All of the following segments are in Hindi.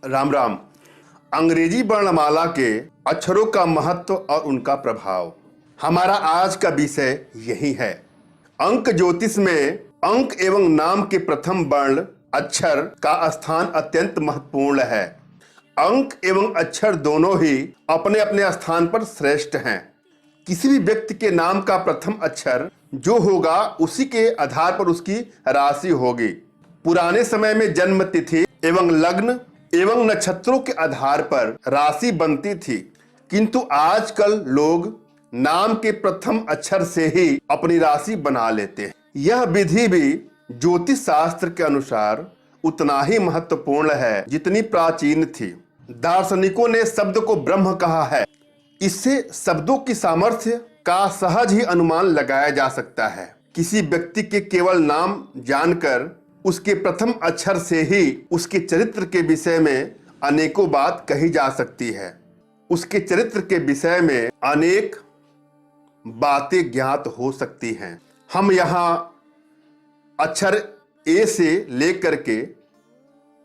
राम राम। अंग्रेजी वर्णमाला के अक्षरों का महत्व और उनका प्रभाव, हमारा आज का विषय यही है। अंक ज्योतिष में अंक एवं नाम के प्रथम वर्ण अक्षर का स्थान अत्यंत महत्वपूर्ण है। अंक एवं अक्षर दोनों ही अपने अपने स्थान पर श्रेष्ठ हैं। किसी भी व्यक्ति के नाम का प्रथम अक्षर जो होगा उसी के आधार पर उसकी राशि होगी। पुराने समय में जन्म तिथि एवं लग्न एवं नक्षत्रों के आधार पर राशि बनती थी, किंतु आजकल लोग नाम के प्रथम अक्षर से ही अपनी राशि बना लेते हैं। यह विधि भी ज्योतिष शास्त्र के अनुसार उतना ही महत्वपूर्ण है जितनी प्राचीन थी। दार्शनिकों ने शब्द को ब्रह्म कहा है। इससे शब्दों की सामर्थ्य का सहज ही अनुमान लगाया जा सकता है। किसी व्यक्ति के केवल नाम जानकर उसके प्रथम अक्षर से ही उसके चरित्र के विषय में अनेकों बात कही जा सकती है। उसके चरित्र के विषय में अनेक बातें ज्ञात हो सकती हैं। हम यहाँ अक्षर ए से लेकर के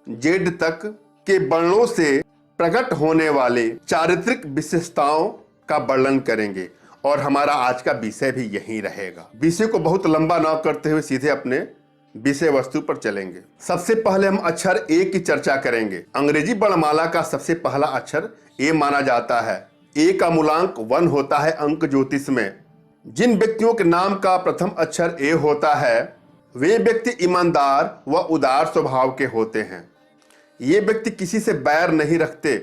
जेड तक के वर्णों से प्रकट होने वाले चारित्रिक विशेषताओं का वर्णन करेंगे और हमारा आज का विषय भी यही रहेगा। विषय को बहुत लंबा न करते हुए सीधे अपने विषय वस्तु पर चलेंगे। सबसे पहले हम अक्षर ए की चर्चा करेंगे। अंग्रेजी वर्णमाला का सबसे पहला अक्षर ए माना जाता है। ए का मूलांक 1 होता है अंक ज्योतिष में। जिन व्यक्तियों के नाम का प्रथम अक्षर ए होता है वे व्यक्ति ईमानदार व उदार स्वभाव के होते हैं। ये व्यक्ति किसी से बैर नहीं रखते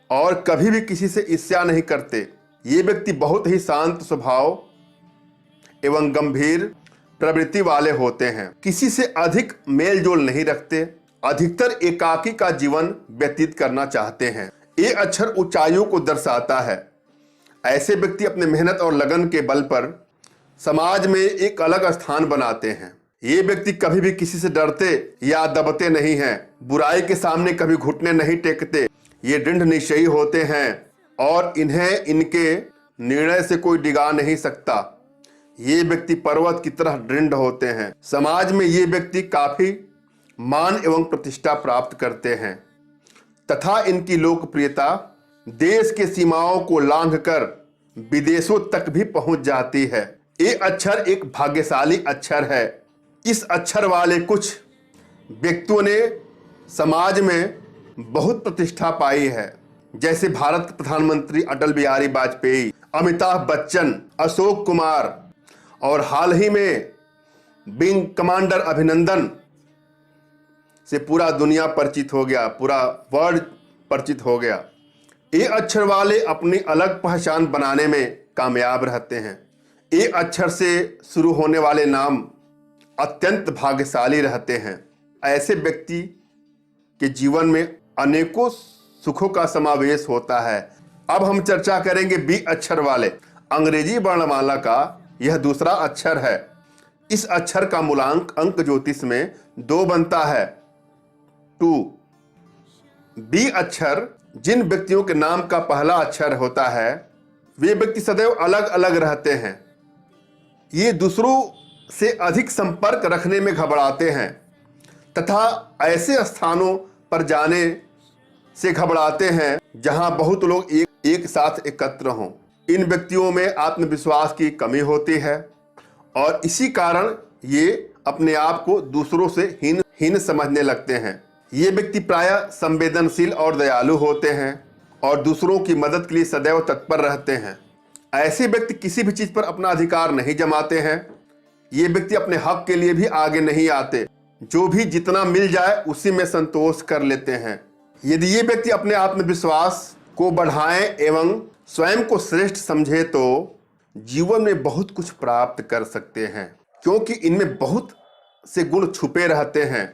और कभी भी किसी से ईर्ष्या नहीं करते। ये व्यक्ति बहुत ही शांत स्वभाव एवं गंभीर प्रवृत्ति वाले होते हैं। किसी से अधिक मेल जोल नहीं रखते। अधिकतर एकाकी का जीवन व्यतीत करना चाहते हैं। ये अक्षर ऊंचाइयों को दर्शाता है। ऐसे व्यक्ति अपने मेहनत और लगन के बल पर समाज में एक अलग स्थान बनाते हैं। ये व्यक्ति कभी भी किसी से डरते या दबते नहीं हैं। बुराई के सामने कभी घुटने नहीं टेकते। ये दृढ़ निश्चयी होते हैं और इन्हें इनके निर्णय से कोई डिगा नहीं सकता। ये व्यक्ति पर्वत की तरह दृढ़ होते हैं। समाज में ये व्यक्ति काफी मान एवं प्रतिष्ठा प्राप्त करते हैं तथा इनकी लोकप्रियता देश के सीमाओं को लांघकर विदेशों तक भी पहुंच जाती है। ये अक्षर एक भाग्यशाली अक्षर है। इस अक्षर वाले कुछ व्यक्तियों ने समाज में बहुत प्रतिष्ठा पाई है, जैसे भारत प्रधानमंत्री अटल बिहारी वाजपेयी, अमिताभ बच्चन, अशोक कुमार और हाल ही में विंग कमांडर अभिनंदन से पूरा दुनिया परिचित हो गया, पूरा वर्ल्ड परिचित हो गया। ये अक्षर वाले अपनी अलग पहचान बनाने में कामयाब रहते हैं। ये अक्षर से शुरू होने वाले नाम अत्यंत भाग्यशाली रहते हैं। ऐसे व्यक्ति के जीवन में अनेकों सुखों का समावेश होता है। अब हम चर्चा करेंगे बी अक्षर वाले। अंग्रेजी वर्णमाला का यह दूसरा अक्षर है। इस अक्षर का मूलांक अंक ज्योतिष में 2 बनता है, 2। बी अक्षर जिन व्यक्तियों के नाम का पहला अक्षर होता है वे व्यक्ति सदैव अलग अलग रहते हैं। ये दूसरों से अधिक संपर्क रखने में घबराते हैं तथा ऐसे स्थानों पर जाने से घबराते हैं जहां बहुत लोग एक साथ एकत्र हों। इन व्यक्तियों में आत्मविश्वास की कमी होती है और इसी कारण ये अपने आप को दूसरों से हीन समझने लगते हैं। ये व्यक्ति प्रायः संवेदनशील और दयालु होते हैं और दूसरों की मदद के लिए सदैव तत्पर रहते हैं। ऐसे व्यक्ति किसी भी चीज पर अपना अधिकार नहीं जमाते हैं। ये व्यक्ति अपने हक के लिए भी आगे नहीं आते। जो भी जितना मिल जाए उसी में संतोष कर लेते हैं। यदि ये व्यक्ति अपने आत्मविश्वास को बढ़ाएं एवं स्वयं को श्रेष्ठ समझे तो जीवन में बहुत कुछ प्राप्त कर सकते हैं, क्योंकि इनमें बहुत से गुण छुपे रहते हैं,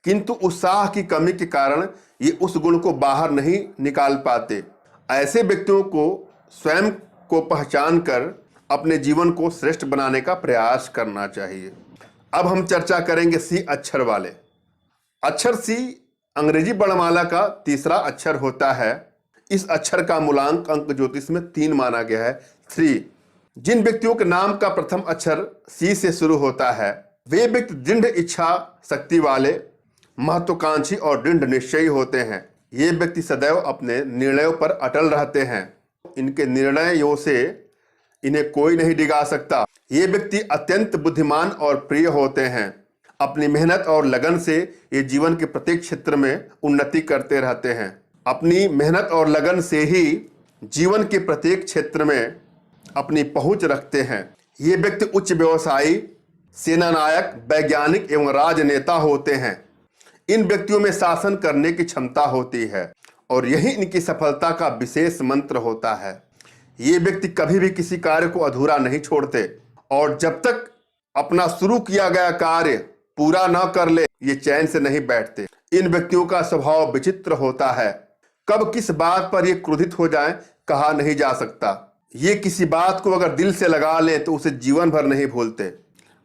किंतु उत्साह की कमी के कारण ये उस गुण को बाहर नहीं निकाल पाते। ऐसे व्यक्तियों को स्वयं को पहचान कर अपने जीवन को श्रेष्ठ बनाने का प्रयास करना चाहिए। अब हम चर्चा करेंगे सी अक्षर वाले। अक्षर सी अंग्रेजी वर्णमाला का तीसरा अक्षर होता है। इस अक्षर का मूलांक अंक ज्योतिष में 3 माना गया है, 3। जिन व्यक्तियों के नाम का प्रथम अक्षर सी से शुरू होता है वे व्यक्ति दृढ़ इच्छा शक्ति वाले, महत्वाकांक्षी और दृढ़ निश्चयी होते हैं। ये व्यक्ति सदैव अपने निर्णयों पर अटल रहते हैं। इनके निर्णयों से इन्हें कोई नहीं डिगा सकता। ये व्यक्ति अत्यंत बुद्धिमान और प्रिय होते हैं। अपनी मेहनत और लगन से ये जीवन के प्रत्येक क्षेत्र में उन्नति करते रहते हैं। अपनी मेहनत और लगन से ही जीवन के प्रत्येक क्षेत्र में अपनी पहुंच रखते हैं। ये व्यक्ति उच्च व्यवसायी, सेनानायक, वैज्ञानिक एवं राजनेता होते हैं। इन व्यक्तियों में शासन करने की क्षमता होती है और यही इनकी सफलता का विशेष मंत्र होता है। ये व्यक्ति कभी भी किसी कार्य को अधूरा नहीं छोड़ते और जब तक अपना शुरू किया गया कार्य पूरा न कर ले ये चैन से नहीं बैठते। इन व्यक्तियों का स्वभाव विचित्र होता है। कब किस बात पर ये क्रोधित हो जाएं कहा नहीं जा सकता। ये किसी बात को अगर दिल से लगा लें तो उसे जीवन भर नहीं भूलते।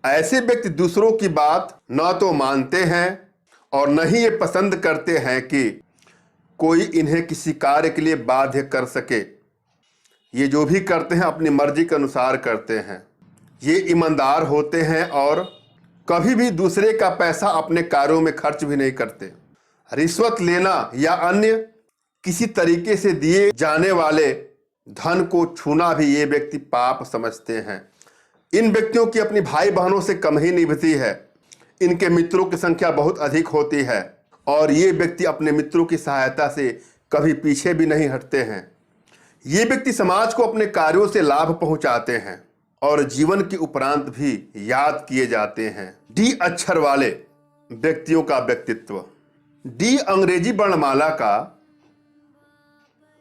ऐसे व्यक्ति दूसरों की बात न तो मानते हैं और न ही ये पसंद करते हैं कि कोई इन्हें किसी कार्य के लिए बाध्य कर सके। ये जो भी करते हैं अपनी मर्जी के अनुसार करते हैं। ये ईमानदार होते हैं और कभी भी दूसरे का पैसा अपने कार्यों में खर्च भी नहीं करते। रिश्वत लेना या अन्य किसी तरीके से दिए जाने वाले धन को छूना भी ये व्यक्ति पाप समझते हैं। इन व्यक्तियों की अपनी भाई बहनों से कम ही निभती है। इनके मित्रों की संख्या बहुत अधिक होती है और ये व्यक्ति अपने मित्रों की सहायता से कभी पीछे भी नहीं हटते हैं। ये व्यक्ति समाज को अपने कार्यों से लाभ पहुंचाते हैं और जीवन के उपरांत भी याद किए जाते हैं। डी अक्षर वाले व्यक्तियों का व्यक्तित्व। डी अंग्रेजी वर्णमाला का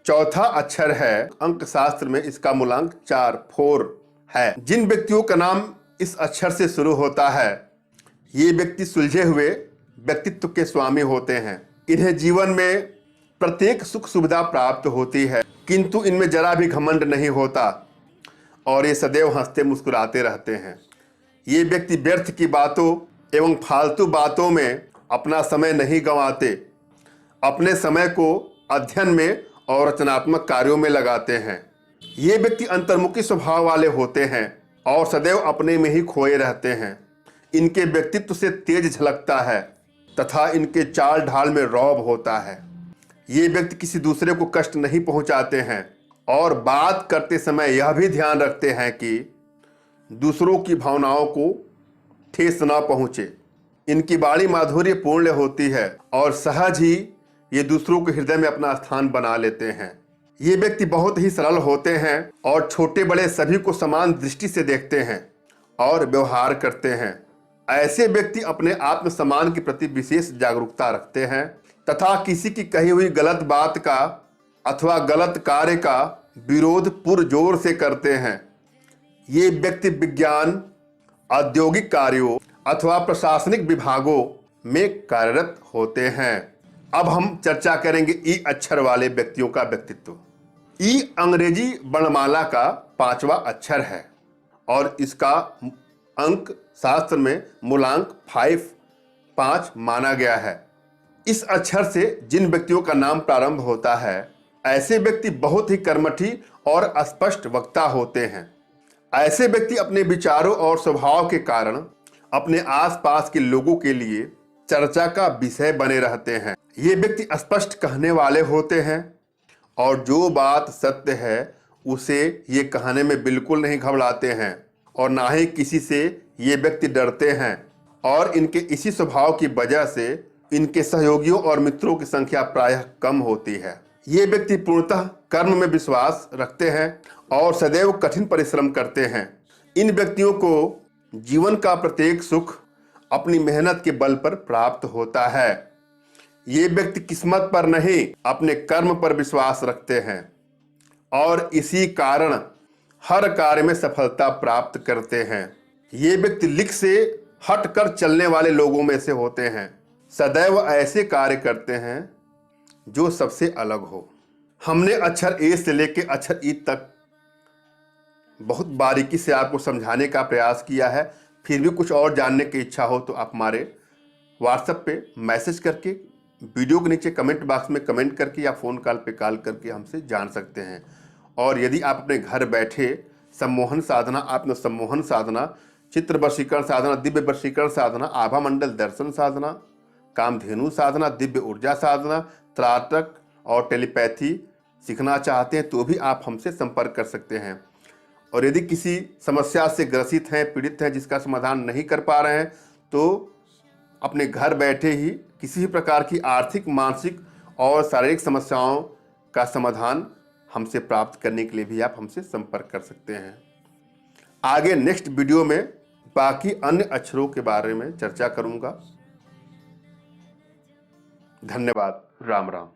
चौथा अक्षर है। अंक शास्त्र में इसका मूलांक 4 है। जिन व्यक्तियों का नाम इस अक्षर से शुरू होता है ये व्यक्ति सुलझे हुए व्यक्तित्व के स्वामी होते हैं। इन्हें जीवन में प्रत्येक सुख सुविधा प्राप्त होती है किंतु इनमें जरा भी घमंड नहीं होता और ये सदैव हंसते मुस्कुराते रहते हैं। ये व्यक्ति व्यर्थ की बातों एवं फालतू बातों में अपना समय नहीं गंवाते। अपने समय को अध्ययन में और रचनात्मक कार्यों में लगाते हैं। ये व्यक्ति अंतर्मुखी स्वभाव वाले होते हैं और सदैव अपने में ही खोए रहते हैं। इनके व्यक्तित्व से तेज झलकता है तथा इनके चाल ढाल में रौब होता है। ये व्यक्ति किसी दूसरे को कष्ट नहीं पहुंचाते हैं और बात करते समय यह भी ध्यान रखते हैं कि दूसरों की भावनाओं को ठेस न पहुंचे। इनकी वाणी माधुर्य पूर्ण होती है और सहज ही ये दूसरों के हृदय में अपना स्थान बना लेते हैं। ये व्यक्ति बहुत ही सरल होते हैं और छोटे बड़े सभी को समान दृष्टि से देखते हैं और व्यवहार करते हैं। ऐसे व्यक्ति अपने आत्मसम्मान के प्रति विशेष जागरूकता रखते हैं तथा किसी की कही हुई गलत बात का अथवा गलत कार्य का विरोध पुरजोर से करते हैं। ये व्यक्ति विज्ञान, औद्योगिक कार्यों अथवा प्रशासनिक विभागों में कार्यरत होते हैं। अब हम चर्चा करेंगे ई अक्षर वाले व्यक्तियों का व्यक्तित्व। ई अंग्रेजी वर्णमाला का 5वां अक्षर है और इसका अंक शास्त्र में मूलांक 5 माना गया है। इस अक्षर से जिन व्यक्तियों का नाम प्रारंभ होता है ऐसे व्यक्ति बहुत ही कर्मठी और स्पष्ट वक्ता होते हैं। ऐसे व्यक्ति अपने विचारों और स्वभाव के कारण अपने आसपास के लोगों के लिए चर्चा का विषय बने रहते हैं। ये व्यक्ति स्पष्ट कहने वाले होते हैं और जो बात सत्य है उसे ये कहने में बिल्कुल नहीं घबराते हैं और ना ही किसी से ये व्यक्ति डरते हैं और इनके इसी स्वभाव की वजह से इनके सहयोगियों और मित्रों की संख्या प्रायः कम होती है। ये व्यक्ति पूर्णतः कर्म में विश्वास रखते हैं और सदैव कठिन परिश्रम करते हैं। इन व्यक्तियों को जीवन का प्रत्येक सुख अपनी मेहनत के बल पर प्राप्त होता है। ये व्यक्ति किस्मत पर नहीं अपने कर्म पर विश्वास रखते हैं और इसी कारण हर कार्य में सफलता प्राप्त करते हैं। ये व्यक्ति लिख से हटकर चलने वाले लोगों में से होते हैं। सदैव ऐसे कार्य करते हैं जो सबसे अलग हो। हमने अक्षर ए से लेकर अक्षर ई तक बहुत बारीकी से आपको समझाने का प्रयास किया है। फिर भी कुछ और जानने की इच्छा हो तो आप हमारे व्हाट्सएप पे मैसेज करके, वीडियो के नीचे कमेंट बॉक्स में कमेंट करके या फ़ोन कॉल पे कॉल करके हमसे जान सकते हैं। और यदि आप अपने घर बैठे सम्मोहन साधना, आत्म सम्मोहन साधना, चित्र वशीकरण साधना, दिव्य वशीकरण साधना, आभा मंडल दर्शन साधना, कामधेनु साधना, दिव्य ऊर्जा साधना, त्राटक और टेलीपैथी सीखना चाहते हैं तो भी आप हमसे संपर्क कर सकते हैं। और यदि किसी समस्या से ग्रसित हैं, पीड़ित हैं, जिसका समाधान नहीं कर पा रहे हैं, तो अपने घर बैठे ही किसी भी प्रकार की आर्थिक, मानसिक और शारीरिक समस्याओं का समाधान हमसे प्राप्त करने के लिए भी आप हमसे संपर्क कर सकते हैं। आगे नेक्स्ट वीडियो में बाकी अन्य अक्षरों के बारे में चर्चा करूंगा। धन्यवाद। राम राम।